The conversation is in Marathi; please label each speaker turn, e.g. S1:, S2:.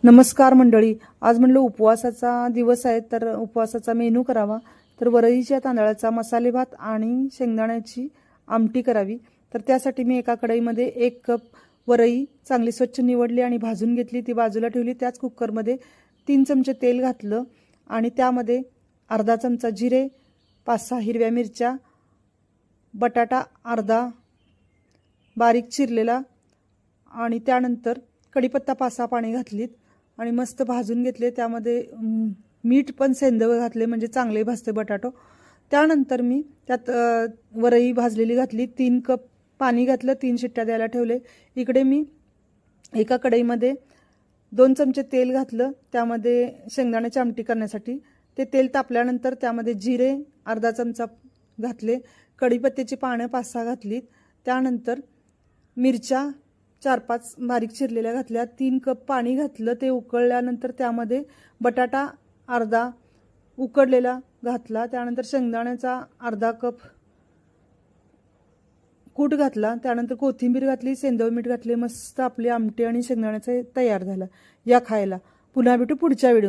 S1: नमस्कार मंडळी, आज म्हणलं उपवासाचा दिवस आहे तर उपवासाचा मेनू करावा. तर वरईच्या तांदळाचा मसाले भात आणि शेंगदाण्याची आमटी करावी. तर त्यासाठी मी एका कढईमध्ये 1 कप वरई चांगली स्वच्छ निवडली आणि भाजून घेतली, ती बाजूला ठेवली. त्याच कुकरमध्ये 3 चमचे तेल घातलं आणि त्यामध्ये अर्धा चमचा जिरे, 5-6 हिरव्या मिरच्या, बटाटा अर्धा बारीक चिरलेला आणि त्यानंतर कढीपत्ता 5-6 पाने घातलीत आणि मस्त भाजून घेतले. त्यामध्ये मीठ पण सेंधव घातले म्हणजे चांगले भाजते बटाटो. त्यानंतर मी त्यात वरई भाजलेली घातली, 3 कप पाणी घातलं, 3 शिट्ट्या द्यायला ठेवले. इकडे मी एका कढईमध्ये 2 चमचे तेल घातलं, त्यामध्ये शेंगदाण्याची आमटी करण्यासाठी. ते तेल तापल्यानंतर त्यामध्ये जिरे अर्धा चमचा घातले, कढीपत्त्याची पानं 5-6 घातलीत. त्यानंतर मिरच्या 4-5 बारीक चिरलेल्या घातल्या, 3 कप पाणी घातलं. ते उकळल्यानंतर त्यामध्ये बटाटा अर्धा उकडलेला घातला. त्यानंतर शेंगदाण्याचा अर्धा कप कूट घातला. त्यानंतर कोथिंबीर घातली, सेंधव मीठ घातले. मस्त आपली आमटी आणि शेंगदाण्याचं तयार झालं. या खायला. पुन्हा भेटू पुढच्या व्हिडिओ.